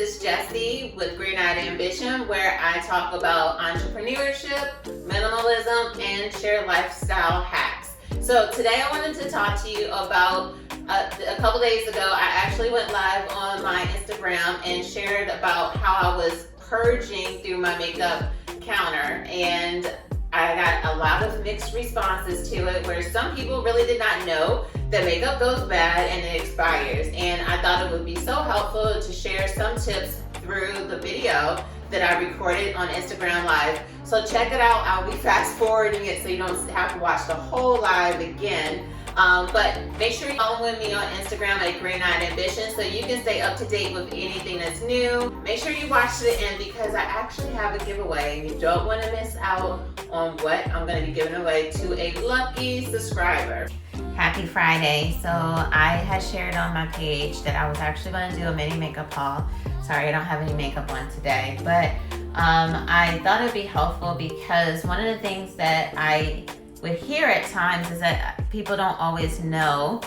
is Jessie with Green Eyed Ambition, where I talk about entrepreneurship, minimalism, and share lifestyle hacks. So today I wanted to talk to you about a couple days ago, I actually went live on my Instagram and shared about how I was purging through my makeup counter, and I got a lot of mixed responses to it, where some people really did not know that makeup goes bad and it expires, and I thought it would be so helpful to share some tips through the video that I recorded on Instagram Live. So check it out. I'll be fast forwarding it so you don't have to watch the whole live again. But make sure you follow me on Instagram at Green Eyed Ambition so you can stay up to date with anything that's new. Make sure you watch to the end because I actually have a giveaway and you don't want to miss out on what I'm going to be giving away to a lucky subscriber. Happy Friday. So I had shared on my page that I was actually going to do a mini makeup haul. Sorry, I don't have any makeup on today, but I thought it'd be helpful because one of the things that I would hear at times is that people don't always know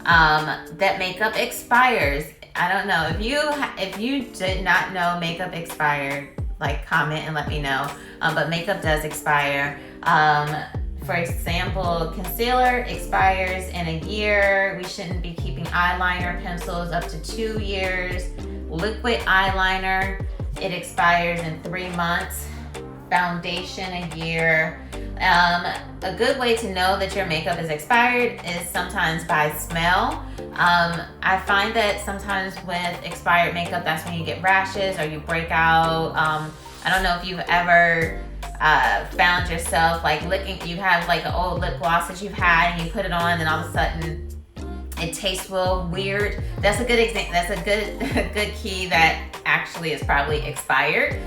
that makeup expires. I don't know if you did not know makeup expired, like comment and let me know. But makeup does expire. For example, concealer expires in a year. We shouldn't be keeping eyeliner pencils up to 2 years. Liquid eyeliner, it expires in 3 months. Foundation, a year. A good way to know that your makeup is expired is sometimes by smell. I find that sometimes with expired makeup, that's when you get rashes or you break out. I don't know if you've ever found yourself like you have like an old lip gloss that you've had and you put it on and all of a sudden it tastes real weird. That's a good example. That's a good key that actually is probably expired.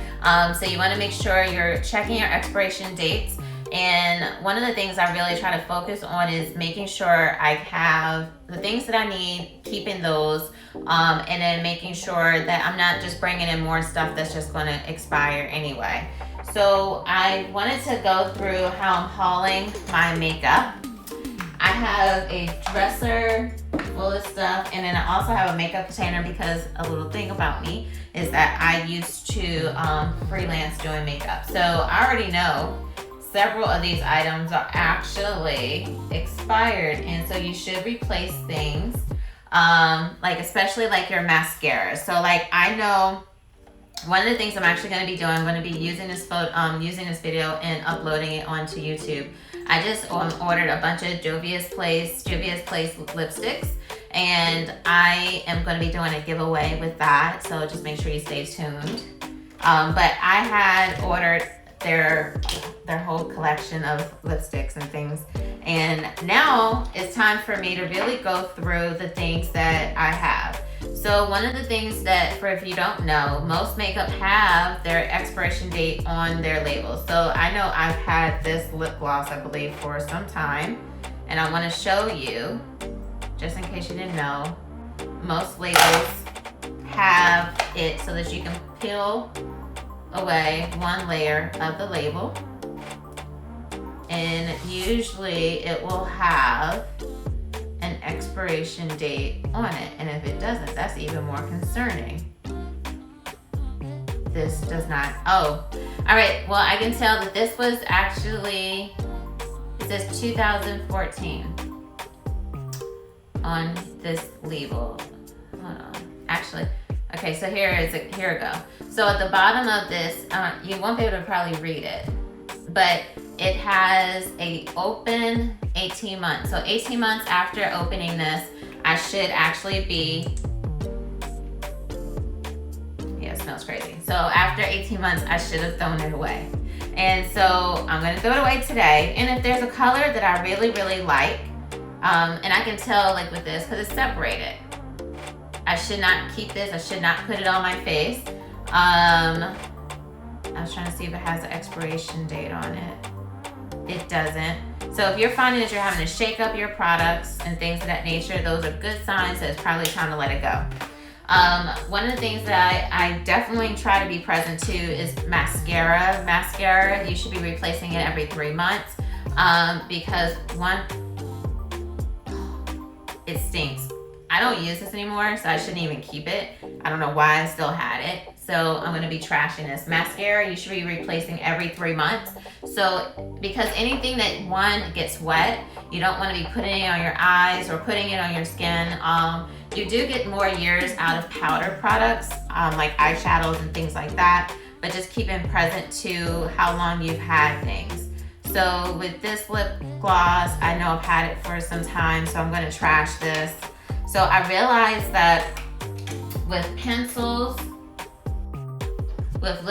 So you want to make sure you're checking your expiration dates. And one of the things I really try to focus on is making sure I have the things that I need, keeping those, and then making sure that I'm not just bringing in more stuff that's just going to expire anyway. So I wanted to go through how I'm hauling my makeup. I have a dresser full of stuff, and then I also have a makeup container because a little thing about me is that I used to freelance doing makeup. So I already know several of these items are actually expired, and so you should replace things, like especially like your mascara. So like I know one of the things I'm actually going to be doing, I'm going to be using this video and uploading it onto YouTube. I just ordered a bunch of Juvia's Place lipsticks, and I am going to be doing a giveaway with that, so just make sure you stay tuned. But I had ordered their whole collection of lipsticks and things, and now it's time for me to really go through the things that I have. So one of the things that, for if you don't know, most makeup have their expiration date on their labels. So I know I've had this lip gloss, I believe, for some time, and I want to show you, just in case you didn't know, most labels have it so that you can peel away one layer of the label, and usually it will have an expiration date on it, and if it doesn't, that's even more concerning. This does not. Oh, all right, well, I can tell that this was actually, it says 2014 on this label. Hold on, actually, okay, so here we go. So at the bottom of this, you won't be able to probably read it, but it has a open 18 months. So 18 months after opening this, I should actually be, yeah, it smells crazy. So after 18 months, I should have thrown it away. And so I'm gonna throw it away today. And if there's a color that I really, really like, and I can tell like with this, because it's separated, I should not keep this. I should not put it on my face. I was trying to see if it has an expiration date on it. It doesn't. So if you're finding that you're having to shake up your products and things of that nature, those are good signs that it's probably time to let it go. One of the things that I definitely try to be present to is mascara. Mascara, you should be replacing it every 3 months because one, it stinks. I don't use this anymore, so I shouldn't even keep it. I don't know why I still had it. So I'm gonna be trashing this. Mascara, you should be replacing every 3 months. So because anything that one gets wet, you don't wanna be putting it on your eyes or putting it on your skin. You do get more years out of powder products, like eyeshadows and things like that, but just keeping present to how long you've had things. So with this lip gloss, I know I've had it for some time, so I'm gonna trash this. So I realized that with pencils, with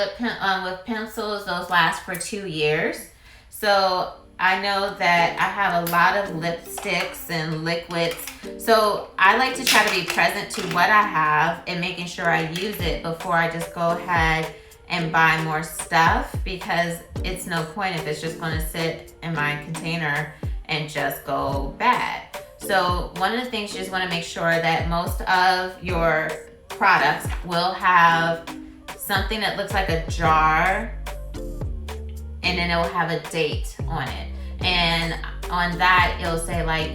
pencils, those last for 2 years. So I know that I have a lot of lipsticks and liquids. So I like to try to be present to what I have and making sure I use it before I just go ahead and buy more stuff, because it's no point if it's just gonna sit in my container and just go bad. So one of the things you just wanna make sure that most of your products will have something that looks like a jar, and then it will have a date on it. And on that, it'll say like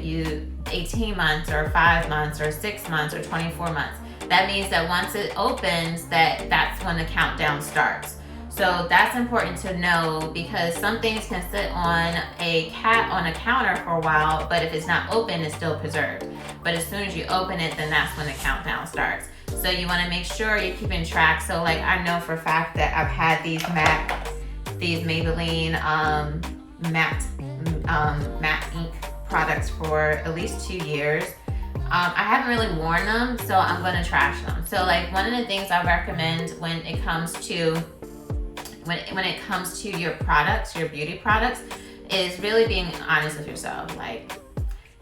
18 months or 5 months or 6 months or 24 months. That means that once it opens, that's when the countdown starts. So that's important to know, because some things can sit on a counter for a while, but if it's not open, it's still preserved. But as soon as you open it, then that's when the countdown starts. So you wanna make sure you're keeping track. So like I know for a fact that I've had these Maybelline matte ink products for at least 2 years. I haven't really worn them, so I'm gonna trash them. So like one of the things I recommend when it comes to your products, your beauty products, is really being honest with yourself. Like,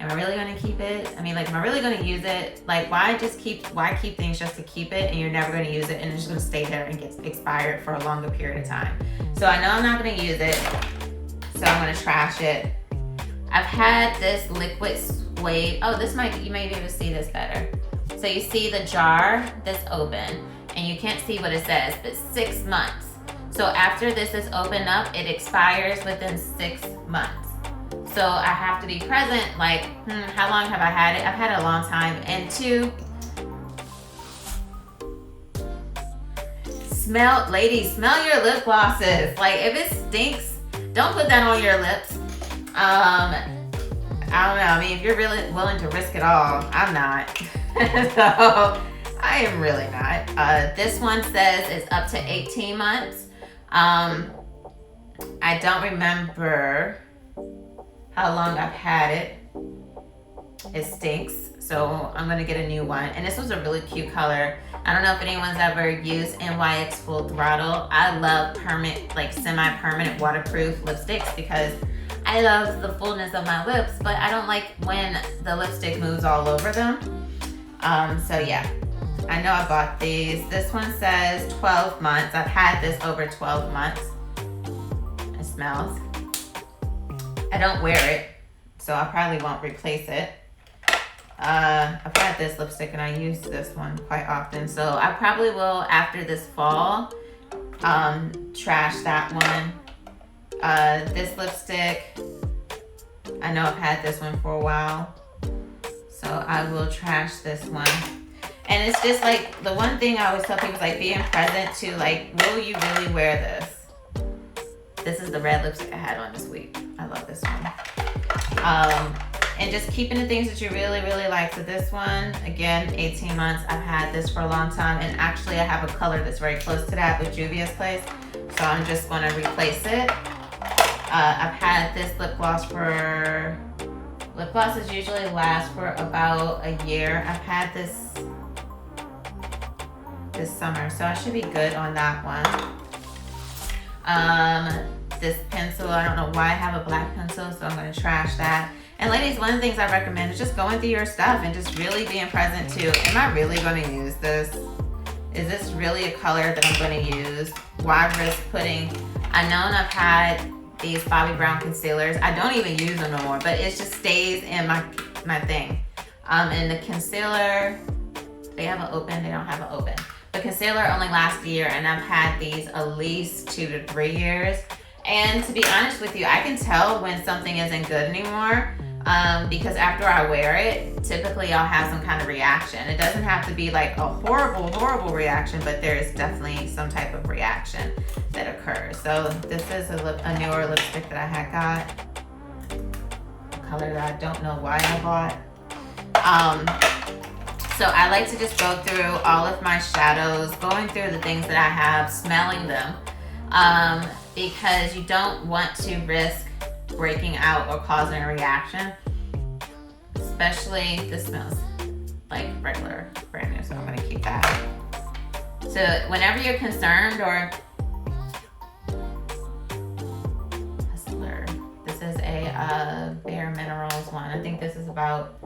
am I really gonna keep it? I mean, like, am I really gonna use it? Like, why keep things just to keep it and you're never gonna use it and it's just gonna stay there and get expired for a longer period of time? So I know I'm not gonna use it, so I'm gonna trash it. I've had this liquid suede. Oh, you may be able to see this better. So you see the jar that's open, and you can't see what it says, but 6 months. So after this is opened up, it expires within 6 months. So I have to be present, like, how long have I had it? I've had it a long time. And 2, ladies, smell your lip glosses. Like, if it stinks, don't put that on your lips. I don't know. I mean, if you're really willing to risk it all, I'm not. So I am really not. This one says it's up to 18 months. I don't remember how long I've had it. It stinks, so I'm gonna get a new one. And this was a really cute color. I don't know if anyone's ever used NYX Full Throttle. I love like semi-permanent waterproof lipsticks because I love the fullness of my lips, but I don't like when the lipstick moves all over them. So yeah, I know I bought these. This one says 12 months. I've had this over 12 months. It smells. I don't wear it, so I probably won't replace it. I've had this lipstick and I use this one quite often, so I probably will, after this fall, trash that one. This lipstick, I know I've had this one for a while, so I will trash this one. And it's just like, the one thing I always tell people is like being present to like, will you really wear this? This is the red lipstick I had on this week. I love this one. And just keeping the things that you really, really like. So this one, again, 18 months. I've had this for a long time. And actually I have a color that's very close to that with Juvia's Place. So I'm just gonna replace it. I've had this lip gloss lip glosses usually last for about a year. I've had this summer, so I should be good on that one. This pencil, I don't know why I have a black pencil, so I'm gonna trash that. And ladies, one of the things I recommend is just going through your stuff and just really being present to, am I really gonna use this? Is this really a color that I'm gonna use? Why risk putting, I know I've had these Bobbi Brown concealers. I don't even use them no more, but it just stays in my thing. And the concealer, they have an open, they don't have an open. The concealer only lasts a year, and I've had these at least 2 to 3 years. And to be honest with you, I can tell when something isn't good anymore. because after I wear it, typically I'll have some kind of reaction. It doesn't have to be like a horrible reaction, but there is definitely some type of reaction that occurs. So this is a newer lipstick that I had got, a color that I don't know why I bought. So I like to just go through all of my shadows, going through the things that I have, smelling them, because you don't want to risk breaking out or causing a reaction. Especially, this smells like regular brand new, so I'm gonna keep that. So whenever you're concerned, or Hustler, this is a Bare Minerals one. I think this is about,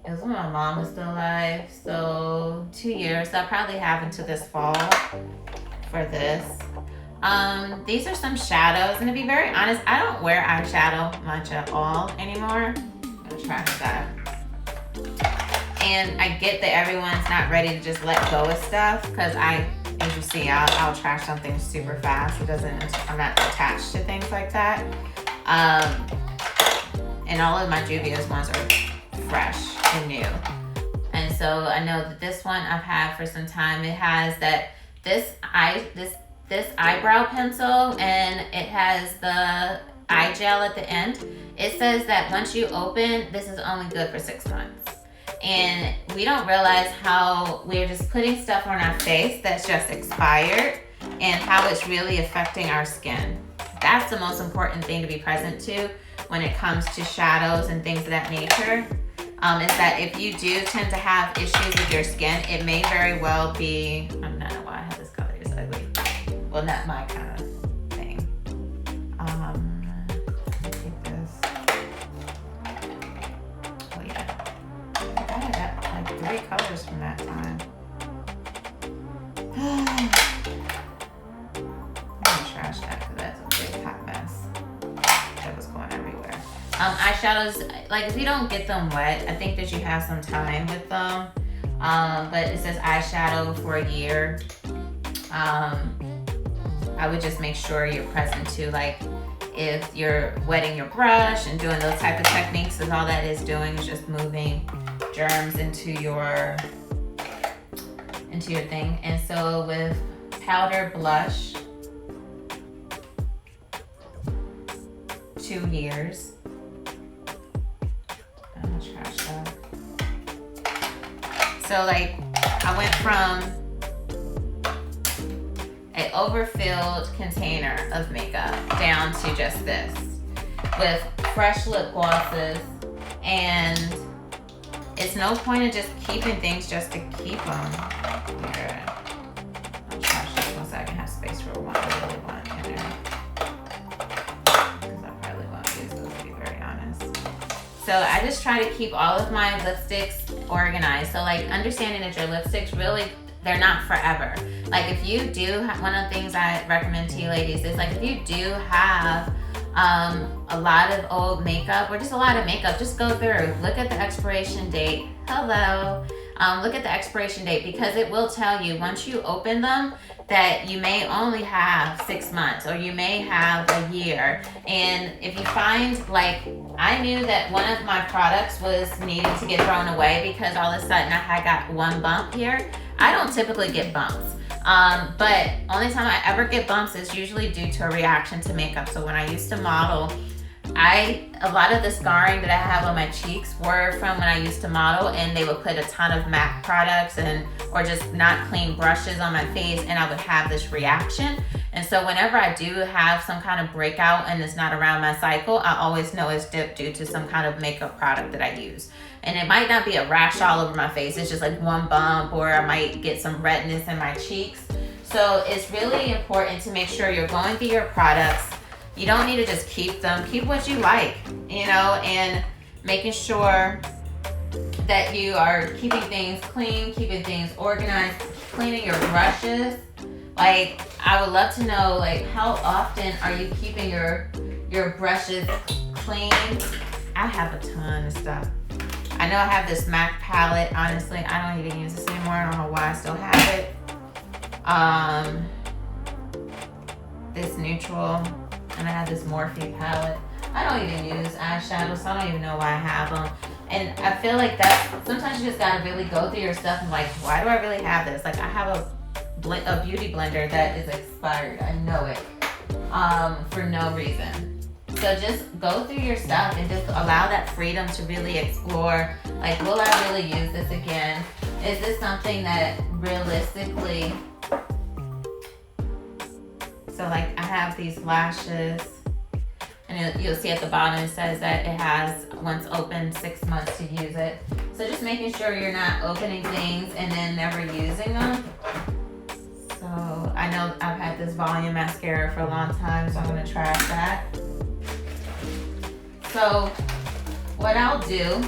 it was when my mom was still alive, so 2 years. So I probably have until this fall for this. These are some shadows, and to be very honest, I don't wear eyeshadow much at all anymore. I'm gonna trash that. And I get that everyone's not ready to just let go of stuff, because as you see, I'll trash something super fast. I'm not attached to things like that. And all of my Juvia's ones are fresh and new. And so I know that this one I've had for some time. It has that this eyebrow pencil, and it has the eye gel at the end. It says that once you open, this is only good for 6 months. And we don't realize how we're just putting stuff on our face that's just expired, and how it's really affecting our skin. That's the most important thing to be present to when it comes to shadows and things of that nature. Is that if you do tend to have issues with your skin, it may very well be, I don't know why I have this color, it's ugly. Well, not my kind of thing. Take this. Oh yeah. I got like 3 colors from that time. I'm gonna trash that because that's a big hot mess. That was going everywhere. Eyeshadows, like if you don't get them wet, I think that you have some time with them. But it says eyeshadow for a year. I would just make sure you're present to, like, if you're wetting your brush and doing those type of techniques, because all that is doing is just moving germs into your thing. And so with powder blush, 2 years. I'm gonna trash that. So like I went from an overfilled container of makeup down to just this, with fresh lip glosses, and it's no point in just keeping things just to keep them. Here, I'll trash this one so I can have space for one I really want in there, because I probably won't use those, to be very honest. So I just try to keep all of my lipsticks organized. So like understanding that your lipsticks really, they're not forever. Like if you do, one of the things I recommend to you ladies is like if you do have a lot of old makeup or just a lot of makeup, just go through, look at the expiration date. Hello. Look at the expiration date, because it will tell you once you open them that you may only have 6 months or you may have a year. And if you find, like, I knew that one of my products was needing to get thrown away because all of a sudden I got one bump here. I don't typically get bumps. But only time I ever get bumps is usually due to a reaction to makeup. So when I used to model, a lot of the scarring that I have on my cheeks were from when I used to model, and they would put a ton of MAC products or just not clean brushes on my face, and I would have this reaction. And so whenever I do have some kind of breakout and it's not around my cycle, I always know it's due to some kind of makeup product that I use. And it might not be a rash all over my face, it's just like one bump, or I might get some redness in my cheeks. So it's really important to make sure you're going through your products. You don't need to just keep them. Keep what you like, you know, and making sure that you are keeping things clean, keeping things organized, cleaning your brushes. Like, I would love to know, like, how often are you keeping your brushes clean? I have a ton of stuff. I know I have this MAC palette. Honestly, I don't even use this anymore. I don't know why I still have it. This neutral, and I have this Morphe palette. I don't even use eyeshadow, so I don't even know why I have them. And I feel like that sometimes you just gotta really go through your stuff and like, why do I really have this? Like I have a beauty blender that is expired. I know it, for no reason. So just go through your stuff and just allow that freedom to really explore. Like, will I really use this again? Is this something that realistically, so like I have these lashes, and you'll see at the bottom it says that it has, once opened, 6 months to use it. So just making sure you're not opening things and then never using them. So I know I've had this volume mascara for a long time, so I'm gonna try that. So what I'll do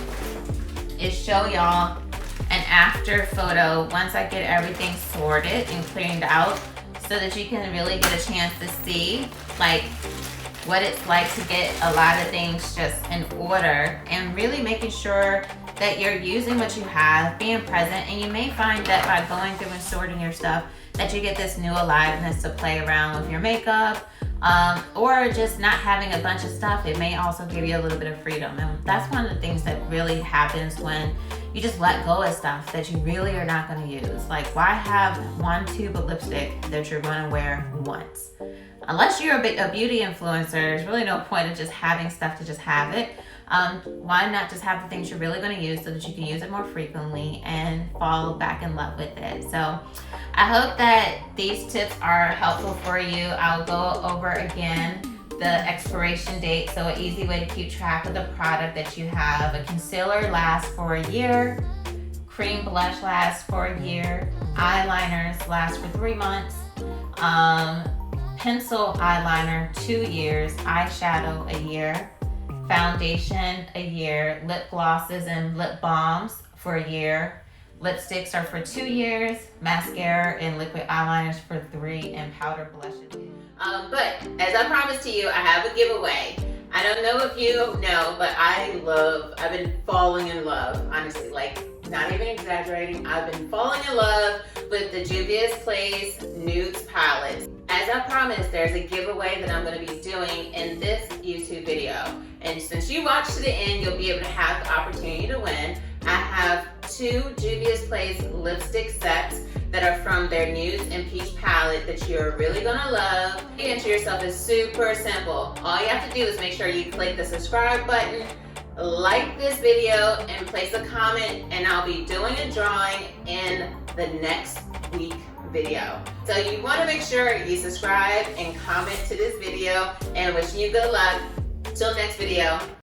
is show y'all an after photo once I get everything sorted and cleaned out, so that you can really get a chance to see like what it's like to get a lot of things just in order, and really making sure that you're using what you have, being present. And you may find that by going through and sorting your stuff that you get this new aliveness to play around with your makeup, or just not having a bunch of stuff. It may also give you a little bit of freedom, and that's one of the things that really happens when you just let go of stuff that you really are not going to use. Like, why have one tube of lipstick that you're going to wear once? Unless you're a beauty influencer, there's really no point of just having stuff to just have it. Why not just have the things you're really going to use so that you can use it more frequently and fall back in love with it? So I hope that these tips are helpful for you. I'll go over again the expiration date, so an easy way to keep track of the product that you have. A concealer lasts for a year, cream blush lasts for a year, eyeliners last for 3 months, pencil eyeliner 2 years, eyeshadow a year, foundation a year, lip glosses and lip balms for a year, lipsticks are for 2 years, mascara and liquid eyeliners for 3, and powder blushes. But as I promised to you, I have a giveaway. I don't know if you know, but I've been falling in love, honestly, like not even exaggerating. I've been falling in love with the Juvia's Place Nudes Palette. As I promised, there's a giveaway that I'm going to be doing in this YouTube video. And since you watch to the end, you'll be able to have the opportunity to win. I have 2 Juvia's Place lipstick sets that are from their Nudes and Peach palette that you're really gonna love. To enter yourself is super simple. All you have to do is make sure you click the subscribe button, like this video, and place a comment, and I'll be doing a drawing in the next week video. So you wanna make sure you subscribe and comment to this video, and wishing you good luck. Till next video.